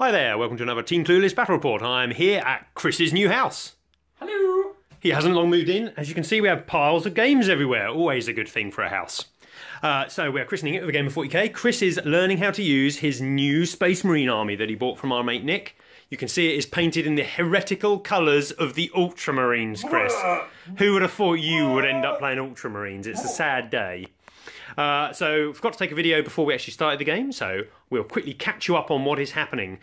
Hi there, welcome to another Team Clueless Battle Report. I'm here at Chris's new house. Hello! He hasn't long moved in. As you can see, we have piles of games everywhere. Always a good thing for a house. So we're christening it with a game of 40k. Chris is learning how to use his new Space Marine army that he bought from our mate Nick. You can see it is painted in the heretical colours of the Ultramarines, Chris. Who would have thought you would end up playing Ultramarines? It's a sad day. So forgot to take a video before we actually started the game, so we'll quickly catch you up on what is happening.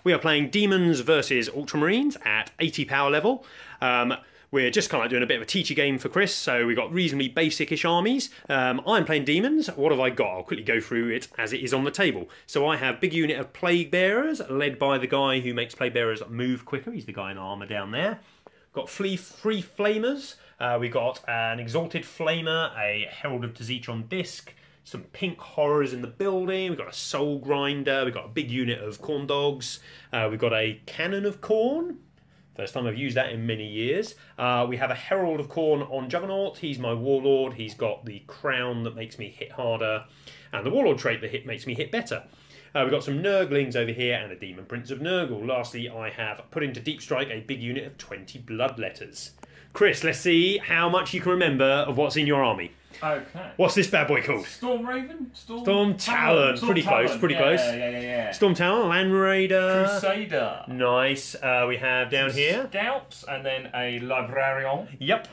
We are playing Daemons versus Ultramarines at 80 power level. We're just kind of doing a bit of a teacher game for Chris, so we've got reasonably basic-ish armies. I'm playing Daemons. What have I got? I'll quickly go through it as it is on the table. So I have a big unit of Plague Bearers, led by the guy who makes Plague Bearers move quicker. He's the guy in armour down there. Got three Flamers. We got an Exalted Flamer, a Herald of Tzeentch on disc, some pink horrors in the building, we've got a Soul Grinder, we've got a big unit of Corn Dogs, we've got a Cannon of Corn. First time I've used that in many years. We have a Herald of Corn on Juggernaut. He's my Warlord. He's got the crown that makes me hit harder, and the Warlord trait that makes me hit better. We've got some Nurglings over here and a Demon Prince of Nurgle. Lastly, I have put into Deep Strike a big unit of 20 Bloodletters. Chris, let's see how much you can remember of what's in your army. Okay. What's this bad boy called? Storm Raven? Storm Talon. Pretty close, pretty close. Yeah. Storm Talon, Land Raider. Crusader. Nice. We have down here Scouts, and then a Librarian. Yep.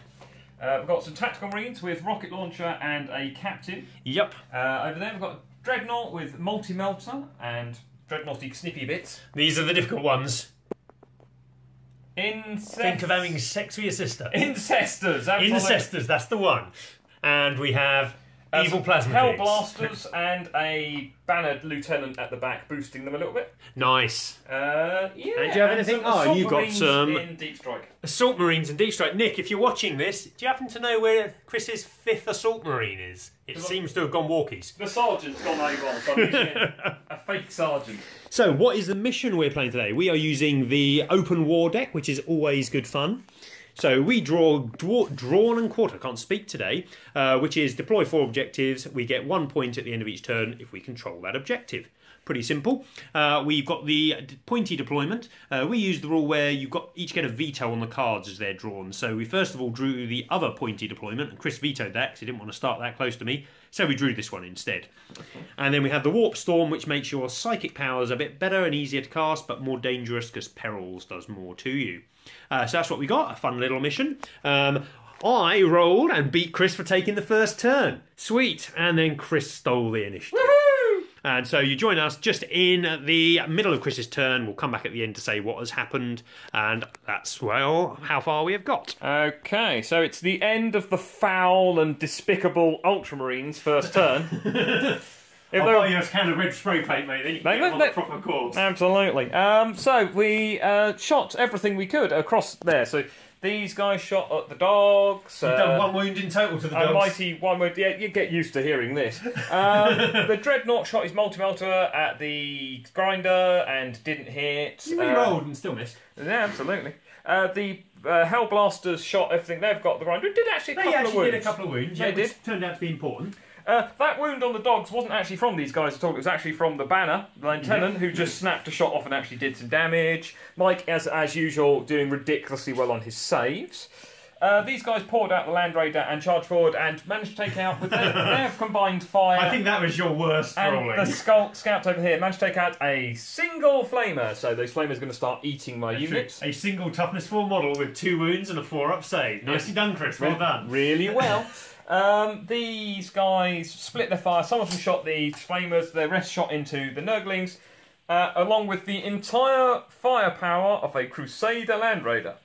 We've got some Tactical Marines with Rocket Launcher and a Captain. Yep. Over there we've got Dreadnought with Multi-Melter and Dreadnoughty Snippy Bits. These are the difficult ones. Think of having sex with your sister. Incestors, absolutely. Incestors, that's the one. And we have Evil Plasma Hell Pigs. Blasters and a Bannered Lieutenant at the back, boosting them a little bit. Nice. Yeah. And do you have anything? Oh, you've got some in Deep Strike. Assault Marines in Deep Strike. Nick, if you're watching this, do you happen to know where Chris's 5th Assault Marine is? It seems to have gone walkies. The Sergeant's gone AWOL, so I'm using a fake Sergeant. So, what is the mission we're playing today? We are using the Open War deck, which is always good fun. So we drawn and quarter, can't speak today, which is deploy 4 objectives. We get 1 point at the end of each turn if we control that objective. Pretty simple. We've got the pointy deployment. We use the rule where you each get a veto on the cards as they're drawn. So we first of all drew the other pointy deployment, and Chris vetoed that because he didn't want to start that close to me. So we drew this one instead. And then we have the Warp Storm, which makes your psychic powers a bit better and easier to cast, but more dangerous because Perils does more to you. So that's what we got, a fun little mission. I rolled and beat Chris for taking the first turn. Sweet. And then Chris stole the initiative. Woohoo! And so you join us just in the middle of Chris's turn. We'll come back at the end to say what has happened. And that's, well, how far we have got. Okay, so it's the end of the foul and despicable Ultramarines' first turn. I'll buy you a can of red spray paint, mate, then you can get on the proper course. Absolutely. So we shot everything we could across there. So these guys shot at the dogs. You've done 1 wound in total to the dogs. A mighty 1 wound. Yeah, you get used to hearing this. The Dreadnought shot his Multi-Melter at the Grinder and didn't hit. You re-rolled and still missed. Yeah, absolutely. The Hell Blasters shot everything they've got. The Grinder did actually did a couple of wounds. They did. Which turned out to be important. That wound on the dogs wasn't actually from these guys at all. It was actually from the Banner, the Lieutenant, who just snapped a shot off and actually did some damage. Mike, as usual, doing ridiculously well on his saves. These guys poured out the Land Raider and charged forward and managed to take out, with their combined fire... I think that was your worst rolling. And the Scout over here managed to take out a single Flamer. So those Flamers are going to start eating my units. A single toughness 4 model with 2 wounds and a 4-up save. Nicely done, Chris. Well done. Really well. These guys split their fire. Some of them shot the Flamers, the rest shot into the Nurglings, along with the entire firepower of a Crusader Land Raider.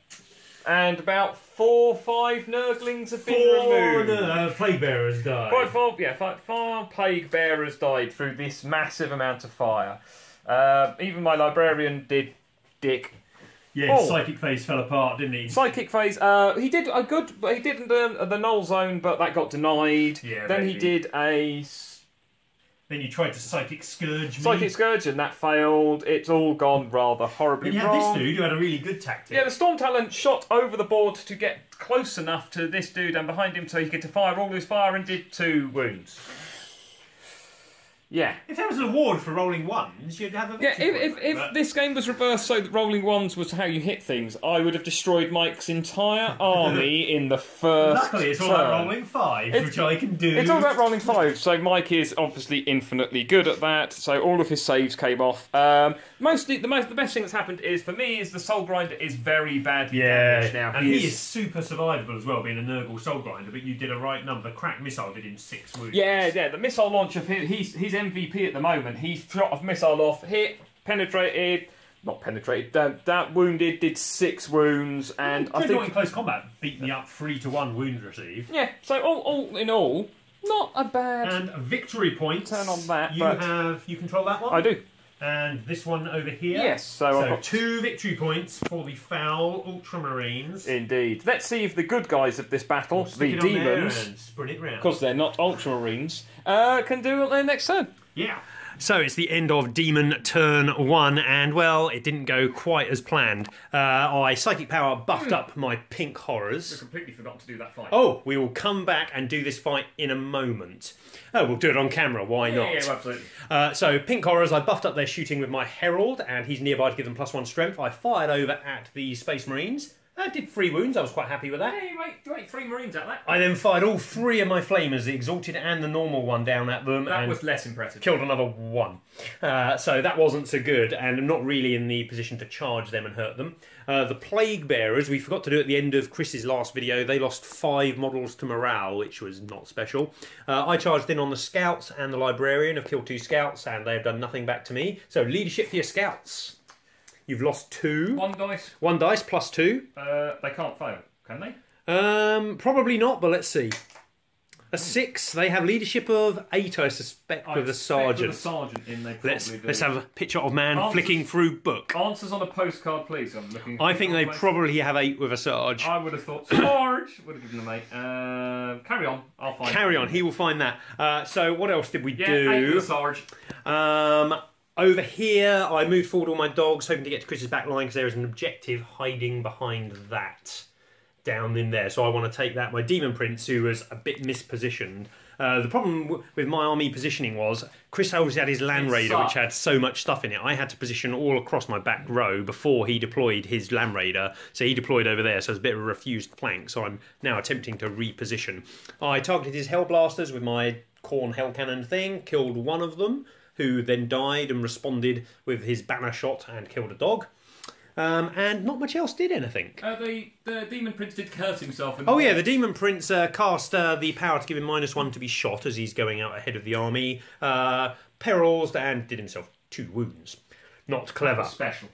And about 4 or 5 Nurglings have been removed. Plague Bearers died. 5 Plague Bearers died through this massive amount of fire. Even my Librarian did dick. Yeah, his psychic phase fell apart, didn't he? Psychic phase. He did a good. He did the null zone, but that got denied. Yeah. Then he did a. Then you tried to psychic scourge me. Psychic scourge, and that failed. It's all gone rather horribly wrong. You had this dude who had a really good tactic. Yeah, the Storm Talon shot over the board to get close enough to this dude and behind him so he could fire all his fire and did 2 wounds. Yeah. If there was an award for rolling ones, you'd have a Yeah, victory if this game was reversed so that rolling ones was how you hit things, I would have destroyed Mike's entire army in the first Luckily, it's all turn. about rolling 5, which I can do. It's all about rolling 5, so Mike is obviously infinitely good at that, so all of his saves came off. Mostly, the best thing that's happened is, for me, is the Soul Grinder is very badly damaged now. And he is super survivable as well, being a Nurgle Soul Grinder, but you did a right number. The crack missile did him 6 wounds. Yeah, the missile launcher, he's MVP at the moment. He shot a missile off, hit, penetrated, not penetrated, that wounded, did 6 wounds, and I think... in close combat, beat me up 3-to-1 wound received. Yeah, so all in all, not a bad... And victory points. Turn on that, You control that one? I do. And this one over here. Yes, so I've got 2 victory points for the foul Ultramarines. Indeed. Let's see if the good guys of this battle, the Daemons, because they're not Ultramarines, can do it their next turn. Yeah. So it's the end of Demon turn 1, and well, it didn't go quite as planned. I Psychic Power buffed up my pink horrors. I completely forgot to do that fight. Oh, we will come back and do this fight in a moment. Oh, we'll do it on camera, why not? Yeah, absolutely. So, pink horrors, I buffed up their shooting with my Herald, and he's nearby to give them +1 strength. I fired over at the Space Marines. I did 3 wounds, I was quite happy with that. Hey, you ate 3 Marines out of that. I then fired all 3 of my Flamers, the Exalted and the normal one, down at them. That was less impressive. Killed another 1. So that wasn't so good, and I'm not really in the position to charge them and hurt them. The Plague Bearers, we forgot to do at the end of Chris's last video, they lost 5 models to morale, which was not special. I charged in on the Scouts and the Librarian, have killed 2 Scouts, and they have done nothing back to me. So leadership for your Scouts. You've lost 2. 1 dice. 1 dice plus 2. They can't fail, can they? Probably not, but let's see. A 6. They have leadership of 8, I suspect, with a sergeant. With a sergeant in, they probably do. Let's have a picture of man flicking through book. Answers on a postcard, please. I think they probably have 8 with a sarge. I would have thought Sarge would have given them 8. Carry on. I'll find. Carry on. He will find that. So what else did we do? 8 with a Sarge. Over here, I moved forward all my dogs, hoping to get to Chris's back line because there is an objective hiding behind that down in there. So I want to take that. My Demon Prince, who was a bit mispositioned. The problem with my army positioning was Chris always had his Land Raider, which had so much stuff in it. I had to position all across my back row before he deployed his Land Raider. So he deployed over there, so it's a bit of a refused flank. So I'm now attempting to reposition. I targeted his Hellblasters with my Khorne Hell Cannon thing, killed 1 of them, who then died and responded with his banner shot and killed a dog. And not much else did anything. The Demon Prince did hurt himself. Oh yeah, the Demon Prince cast the power to give him -1 to be shot as he's going out ahead of the army. Perils and did himself 2 wounds. Not clever. Special.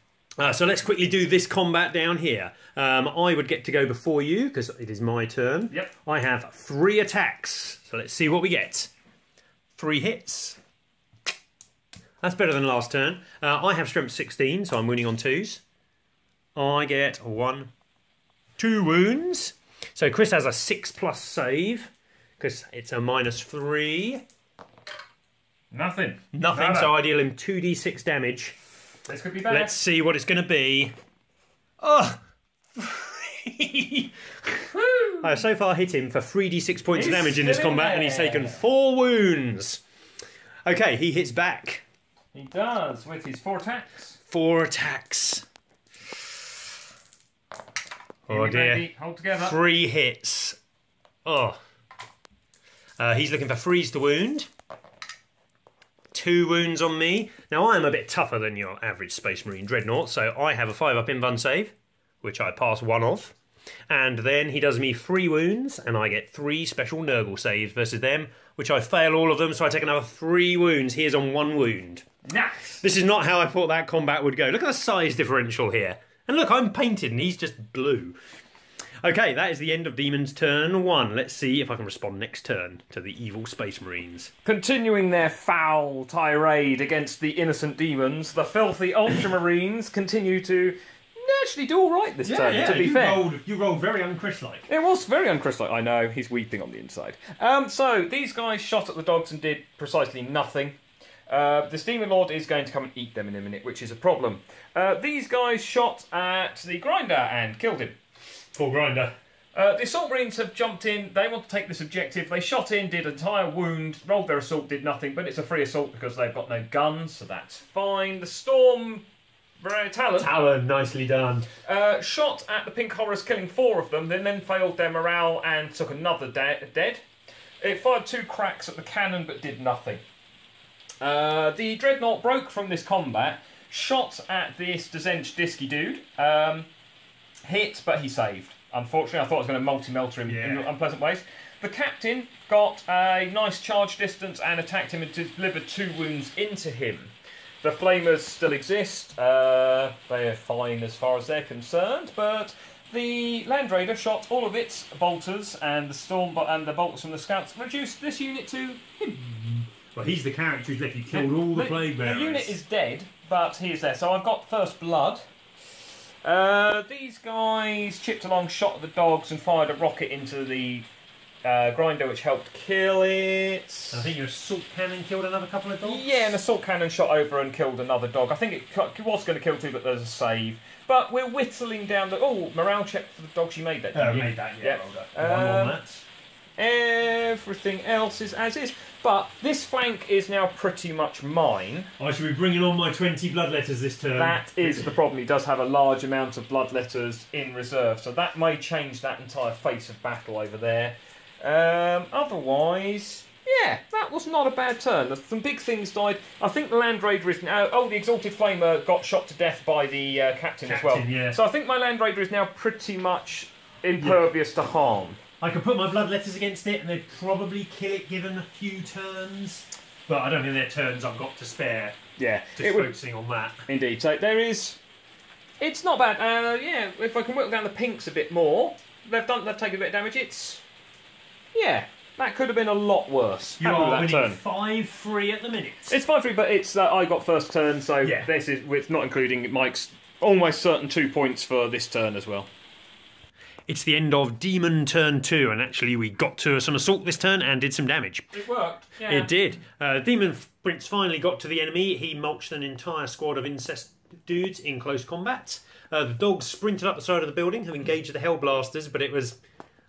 So let's quickly do this combat down here. I would get to go before you because it is my turn. Yep. I have 3 attacks. So let's see what we get. 3 hits. That's better than last turn. I have strength 16, so I'm winning on 2s. I get 1, 2 wounds. So Chris has a 6+ save, because it's a -3. Nothing. Nothing, so I deal him 2d6 damage. This could be bad. Let's see what it's going to be. Oh! I have so far hit him for 3d6 points of damage in this combat, and he's taken 4 wounds. Okay, he hits back. He does, with his 4 attacks. 4 attacks. Oh dear. Ready. Hold together. 3 hits. Oh. He's looking for freeze to wound. 2 wounds on me. Now I am a bit tougher than your average Space Marine Dreadnought, so I have a 5-up invuln save, which I pass 1 of. And then he does me 3 wounds, and I get 3 special Nurgle saves versus them, which I fail all of them, so I take another 3 wounds. He is on 1 wound. Nice. This is not how I thought that combat would go. Look at the size differential here. And look, I'm painted and he's just blue. Okay, that is the end of Demon's turn 1. Let's see if I can respond next turn to the evil Space Marines. Continuing their foul tirade against the innocent demons, the filthy Ultramarines continue to actually do all right this turn, to be fair. You rolled very un-Chris-like. It was very un-Chris-like, I know. He's weeping on the inside. So, these guys shot at the dogs and did precisely nothing. This Demon Lord is going to come and eat them in a minute, which is a problem. These guys shot at the Grinder and killed him. Poor Grinder. The Assault Marines have jumped in. They want to take this objective. They shot in, did an entire wound, rolled their assault, did nothing, but it's a free assault because they've got no guns, so that's fine. The Storm... Talon, nicely done. Shot at the Pink Horrors, killing 4 of them, then failed their morale and took another dead. It fired 2 cracks at the cannon, but did nothing. The Dreadnought broke from this combat, shot at this Disky dude, hit, but he saved. Unfortunately, I thought I was going to multi-melter him in unpleasant ways. The captain got a nice charge distance and attacked him and delivered 2 wounds into him. The Flamers still exist. They're fine as far as they're concerned, but the Land Raider shot all of its bolters and the storm and the bolters from the scouts reduced this unit to him. Well, he's the character who's left. You killed all the plague bearers. The unit is dead, but he is there. So I've got first blood. These guys chipped along, shot at the dogs, and fired a rocket into the grinder, which helped kill it. I think your assault cannon killed another couple of dogs. Yeah, an assault cannon shot over and killed another dog. I think it was going to kill 2, but there's a save. But we're whittling down the... Oh, morale check for the dogs. You made that, didn't you? Made that, yeah. Well done. One on that. Everything else is as is. But this flank is now pretty much mine. I should be bringing on my 20 bloodletters this turn. That is the problem. He does have a large amount of bloodletters in reserve, so that may change that entire face of battle over there. Otherwise, yeah, that was not a bad turn. Some big things died. I think the Land Raider is now... Oh, the Exalted Flamer got shot to death by the captain as well. Yeah. So I think my Land Raider is now pretty much impervious to harm. I could put my bloodletters against it and they'd probably kill it given a few turns. But I don't think they're turns I've got to spare. Yeah. Just focusing on that. Indeed. So there is... It's not bad. Yeah, if I can whittle down the pinks a bit more, they've taken a bit of damage. It's... Yeah, that could have been a lot worse. You are winning 5-3 at the minute. It's 5-3, but it's I got first turn, so this is it's not including Mike's almost certain 2 points for this turn as well. It's the end of Demon turn 2, and actually we got to some assault this turn and did some damage. It worked. Yeah. It did. Demon Prince finally got to the enemy. He mulched an entire squad of incest dudes in close combat. The dogs sprinted up the side of the building, have engaged the Hellblasters, but it was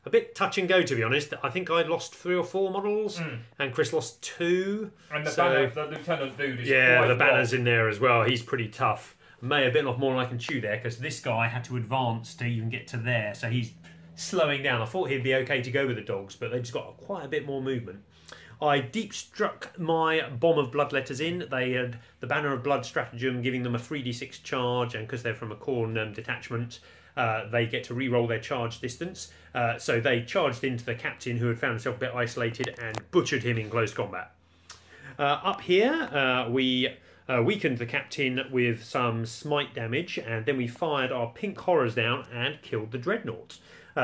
a bit touch and go, to be honest. I think I lost 3 or 4 models, and Chris lost 2. And the lieutenant dude is the banner's in there as well. He's pretty tough. May have bitten off more than I can chew there, because this guy had to advance to even get to there, so he's slowing down. I thought he'd be okay to go with the dogs, but they've just got quite a bit more movement. I deep struck my bomb of bloodletters in. They had the Banner of Blood stratagem, giving them a 3d6 charge, and because they're from a Khorne detachment, they get to re-roll their charge distance. So they charged into the captain, who had found himself a bit isolated, and butchered him in close combat. Up here, we weakened the captain with some smite damage, and then we fired our pink horrors down and killed the dreadnought.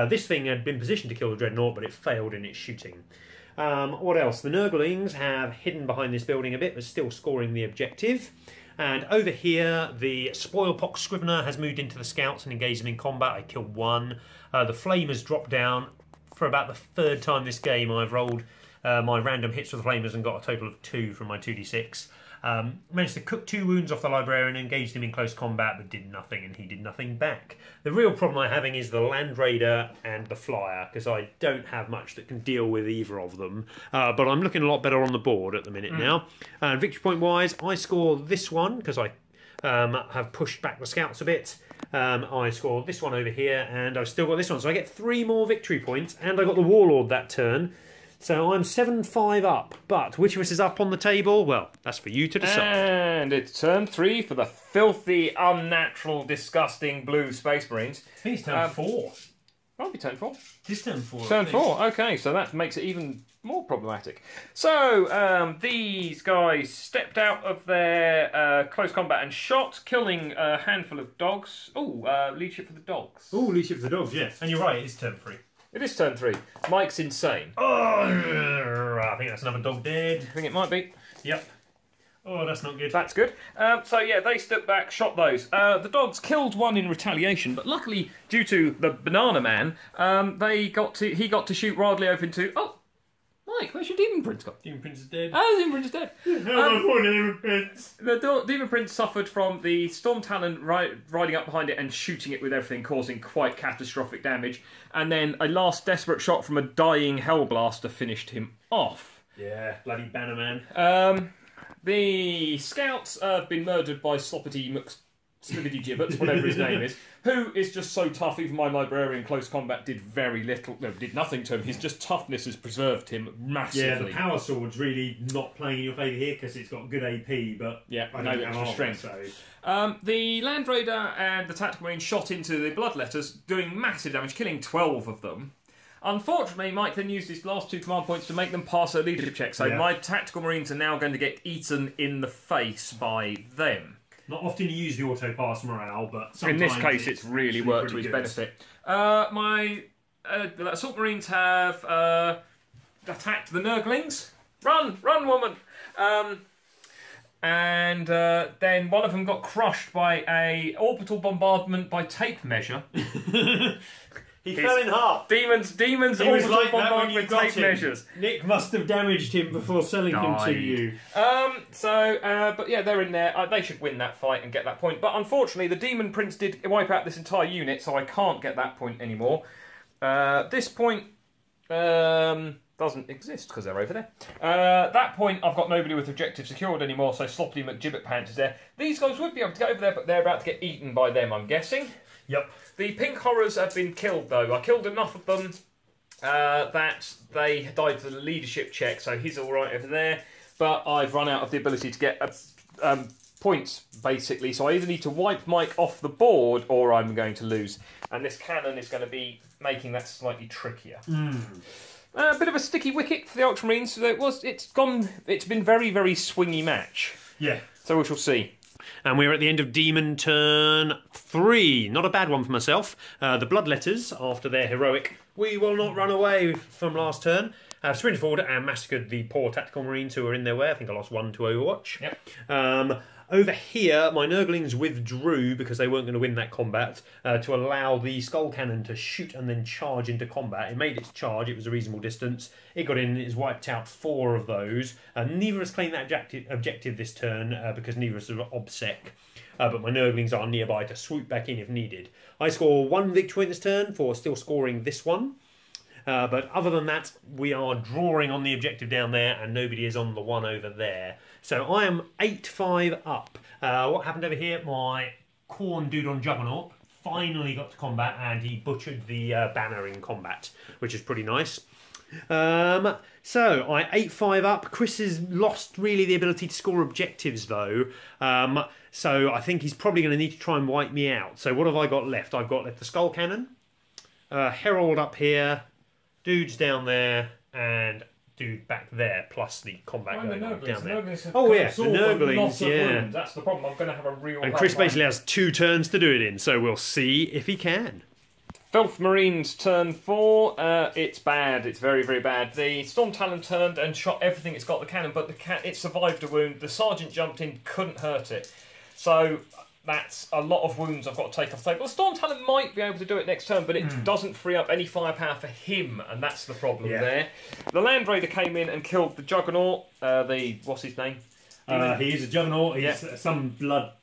This thing had been positioned to kill the dreadnought, but it failed in its shooting. What else? The Nurglings have hidden behind this building a bit, but still scoring the objective. And over here, the Spoilpox Scrivener has moved into the scouts and engaged them in combat. I killed 1. The Flamers dropped down. For about the 3rd time this game, I've rolled my random hits with the Flamers and got a total of 2 from my 2d6. Managed to cook 2 wounds off the Librarian, engaged him in close combat, but did nothing, and he did nothing back. The real problem I'm having is the Land Raider and the Flyer, because I don't have much that can deal with either of them. But I'm looking a lot better on the board at the minute now. Victory point wise, I score this one, because I have pushed back the scouts a bit. I score this one over here, and I've still got this one. So I get 3 more victory points, and I got the Warlord that turn. So I'm 7-5 up, but which of us is up on the table? Well, that's for you to decide. And it's turn 3 for the filthy, unnatural, disgusting blue Space Marines. I think it's turn 4. Might be turn 4. It's turn 4. Turn 4, okay, so that makes it even more problematic. So, these guys stepped out of their close combat and shot, killing a handful of dogs. Leadership for the dogs. Leadership for the dogs, yes. And you're right, it is turn 3. It is turn 3. Mike's insane. I think that's another dog dead. I think it might be. Yep. Oh, that's not good. That's good. So yeah, they stepped back, shot those. The dogs killed 1 in retaliation, but luckily, due to the Banana Man, he got to shoot wildly over into... Oh, Mike, where's your Demon Prince gone? Demon Prince is dead. Oh, the Demon Prince is dead. Poor Demon Prince. The Demon Prince suffered from the Storm Talon riding up behind it and shooting it with everything, causing quite catastrophic damage. And then a last desperate shot from a dying Hellblaster finished him off. Yeah, bloody Bannerman. The scouts have been murdered by Sloppity Slibbity Gibbets, whatever his name is, who is just so tough. Even my librarian close combat did very little, no, did nothing to him. His just toughness has preserved him massively. Yeah, the power sword's really not playing in your favour here because it's got good AP, but yeah, I no don't have extra armor, strength. So. The Land Raider and the Tactical Marine shot into the Bloodletters, doing massive damage, killing 12 of them. Unfortunately, Mike then used his last 2 command points to make them pass a leadership check, so my Tactical Marines are now going to get eaten in the face by them. Not often you use the auto pass morale, but sometimes in this case it's really worked to his benefit. My Assault Marines have attacked the Nurglings. Run, woman! And then one of them got crushed by a orbital bombardment by tape measure. He fell in half. Demons orbital bombardment tape measures. Nick must have damaged him before selling him to you. But yeah, they're in there. They should win that fight and get that point. But unfortunately, the Demon Prince did wipe out this entire unit, so I can't get that point anymore. This point doesn't exist because they're over there. That point, I've got nobody with objective secured anymore, so Sloppity McGibbet Pants is there. These guys would be able to get over there, but they're about to get eaten by them, I'm guessing. Yep. The pink horrors have been killed, though. I killed enough of them that they died for the leadership check, so he's all right over there. But I've run out of the ability to get points, basically. So I either need to wipe Mike off the board, or I'm going to lose. And this cannon is going to be making that slightly trickier. A bit of a sticky wicket for the Ultramarines. So it's been very, very swingy match. Yeah. So we shall see. And we're at the end of Demon turn 3. Not a bad one for myself. The Bloodletters, after their heroic "we will not run away" from last turn, sprinted forward and massacred the poor Tactical Marines who were in their way. I think I lost 1 to Overwatch. Yep. Over here, my Nurglings withdrew because they weren't going to win that combat to allow the Skull Cannon to shoot and then charge into combat. It made its charge. It was a reasonable distance. It got in. It's wiped out 4 of those. Neither has claimed that objective this turn because neither is OBSEC. But my Nurglings are nearby to swoop back in if needed. I score 1 victory in this turn for still scoring this one. But other than that, we are drawing on the objective down there and nobody is on the one over there. So I am 8-5 up. What happened over here? My Khorne dude on Juggernaut finally got to combat and he butchered the banner in combat, which is pretty nice. So I 8-5 up. Chris has lost really the ability to score objectives though. So I think he's probably going to need to try and wipe me out. So what have I got left? I've got left the Skull Cannon, Herald up here, dudes down there, and dude back there, plus the combat going on down there. Oh yeah, the Nurglings, yeah. That's the problem. I'm going to have a real. And Chris basically has 2 turns to do it in, so we'll see if he can. Filth Marines turn 4. It's bad. It's very, very bad. The Storm Talon turned and shot everything it's got the cannon, but it survived a wound. The sergeant jumped in, couldn't hurt it. So that's a lot of wounds I've got to take off the table. The Storm Talon might be able to do it next turn, but it doesn't free up any firepower for him, and that's the problem there. The Land Raider came in and killed the Juggernaut. What's his name? He is a Juggernaut. He's some blood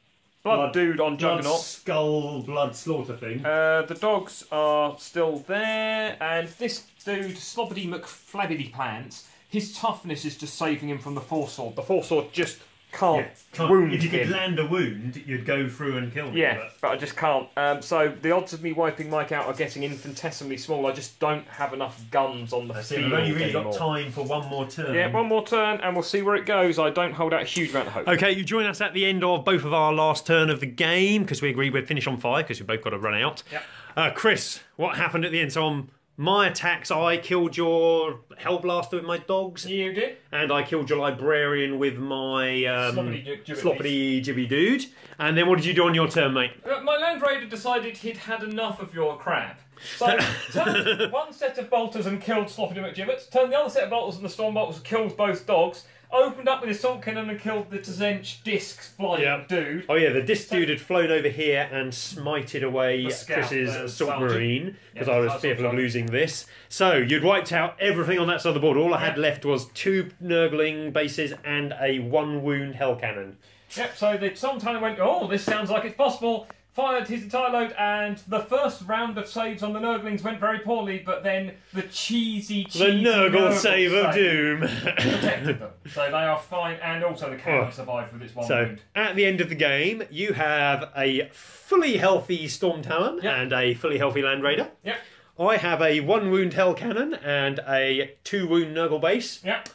dude on Juggernaut. Skull blood slaughter thing. The dogs are still there, and this dude, Sloppity McFlabbity Pants, his toughness is just saving him from the Foresword. The Foresword just can't wound him. If you could land a wound, you'd go through and kill him. Yeah, but I just can't. So the odds of me wiping Mike out are getting infinitesimally small. I just don't have enough guns on the field. We've only really anymore. got time for one more turn. Yeah, one more turn, and we'll see where it goes. I don't hold out a huge amount of hope. Okay, you join us at the end of both of our last turn of the game, because we agreed we'd finish on 5, because we both got to run out. Yep. Chris, what happened at the end? So on my attacks, I killed your Hellblaster with my dogs. You did. And I killed your Librarian with my Sloppity Jibby Dude. And then what did you do on your turn, mate? My Land Raider decided he'd had enough of your crap. So, turned one set of bolters and killed Sloppy McGibbets, turned the other set of bolters and the storm bolters and killed both dogs, opened up with his assault cannon and killed the Tzench disc flying dude. Oh yeah, the disc dude had flown over here and smited away Chris's assault marine, because I was fearful of losing this. So, you'd wiped out everything on that side of the board. All I had left was 2 Nurgling bases and a 1 wound hell cannon. Yep, so the Storm Talon went, oh, this sounds like it's possible. Fired his entire load, and the first round of saves on the Nurglings went very poorly, but then the cheesy The Nurgle save of doom protected them. So they are fine, and also the cannon survived with its 1 wound. At the end of the game, you have a fully healthy Storm Talon and a fully healthy Land Raider. Yep. I have a 1 wound Hell Cannon and a 2 wound Nurgle base. Yep.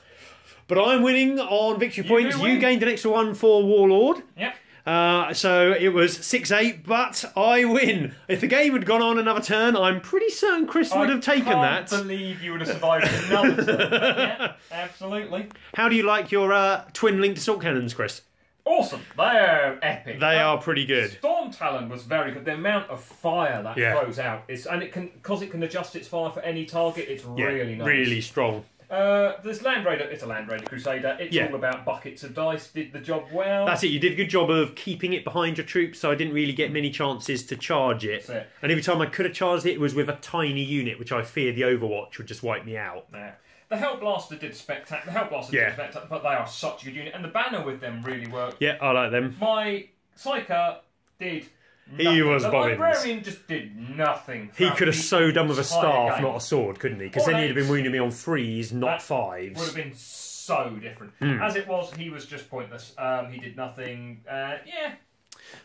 But I'm winning on victory points. You gained an extra 1 for Warlord. Yep. So it was 6-8, but I win. If the game had gone on another turn, I'm pretty certain Chris would have taken that. I can't believe you would have survived another turn. Yeah, absolutely. How do you like your twin-linked assault cannons, Chris? Awesome. They're epic. They are pretty good. Storm Talon was very good. The amount of fire that throws out is, and because it can adjust its fire for any target, it's really nice. Really strong. This Land Raider, it's a Land Raider Crusader. It's all about buckets of dice. Did the job well. That's it. You did a good job of keeping it behind your troops, so I didn't really get many chances to charge it. That's it. And every time I could have charged it, it was with a tiny unit, which I fear the Overwatch would just wipe me out. Yeah. The Hellblaster did spectacular. The Hellblaster did spectacular, but they are such a good unit, and the banner with them really worked. Yeah, I like them. My Psyker did. He was bobbins. The Librarian just did nothing. He could have so done with a staff, game. not a sword, couldn't he? Because then he'd have been wounding me on 3s, not 5s. Would have been so different. As it was, he was just pointless. He did nothing. Yeah.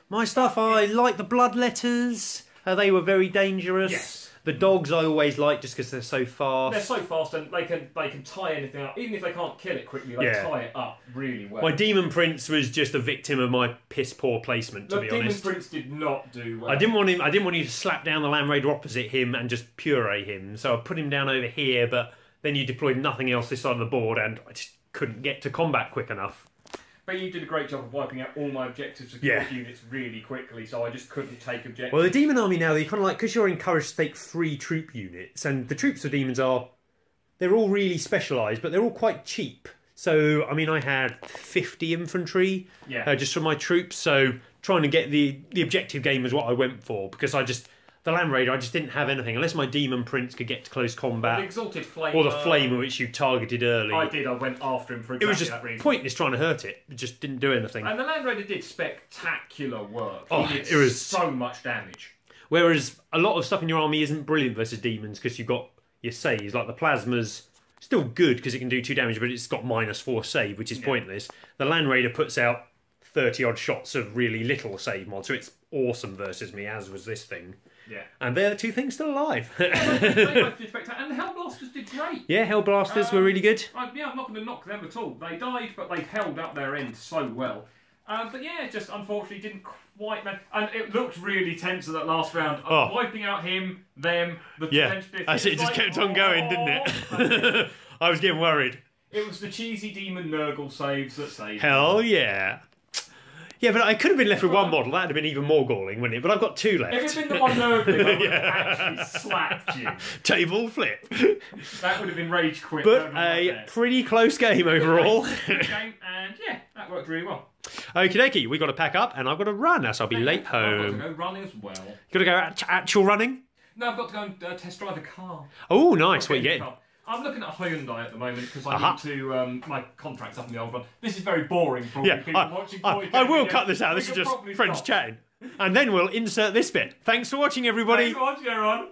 My stuff, I like the bloodletters. They were very dangerous. Yes. The dogs I always like just because they're so fast. They're so fast and they can tie anything up. Even if they can't kill it quickly, they tie it up really well. My Demon Prince was just a victim of my piss poor placement, to be honest. Demon Prince did not do well. I didn't want you to slap down the Land Raider opposite him and just puree him. So I put him down over here, but then you deployed nothing else this side of the board, and I just couldn't get to combat quick enough. But you did a great job of wiping out all my objectives secured units really quickly, so I just couldn't take objectives. Well, the Demon Army now, you kind of like, because you're encouraged to take 3 troop units, and the troops for Demons they're all really specialised, but they're all quite cheap. So, I mean, I had 50 infantry just for my troops, so trying to get the objective game was what I went for, because the Land Raider, I just didn't have anything. Unless my Demon Prince could get to close combat. The Exalted Flame. Or the Flamer, which you targeted early. I did. I went after him for exactly that reason. It was just pointless trying to hurt it. It just didn't do anything. And the Land Raider did spectacular work. It was so much damage. Whereas a lot of stuff in your army isn't brilliant versus demons, because you've got your saves. Like the Plasma's still good because it can do 2 damage, but it's got -4 save, which is pointless. The Land Raider puts out 30-odd shots of really little save mod, so it's awesome versus me, as was this thing. Yeah. And they're the 2 things still alive. They both did spectacular. And the Hellblasters did great. Yeah, Hellblasters were really good. I'm not going to knock them at all. They died, but they held up their end so well. But yeah, just unfortunately didn't quite manage. And it looked really tense at that last round. Wiping out him, them, the potential. It just kept on going, didn't it? I was getting worried. It was the cheesy Demon Nurgle saves that saved. Hell yeah. Yeah, but I could have been left with 1 model. That would have been even more galling, wouldn't it? But I've got 2 left. If it's been the one Nurgling, I would have actually slapped you. Table flip. That would have been rage quit. But a pretty close game overall. Game, and yeah, that worked really well. Okie dokie, we've got to pack up and I've got to run, else I'll be late home. I've got to go running as well. Got to go actual running? No, I've got to go and test drive a car. Oh, nice. What are you getting? I'm looking at a Hyundai at the moment because I need to. My contract's up in the old one. This is very boring for all you people watching. I will cut this out. This is just friends chatting. And then we'll insert this bit. Thanks for watching, everybody. Thanks for watching, everyone.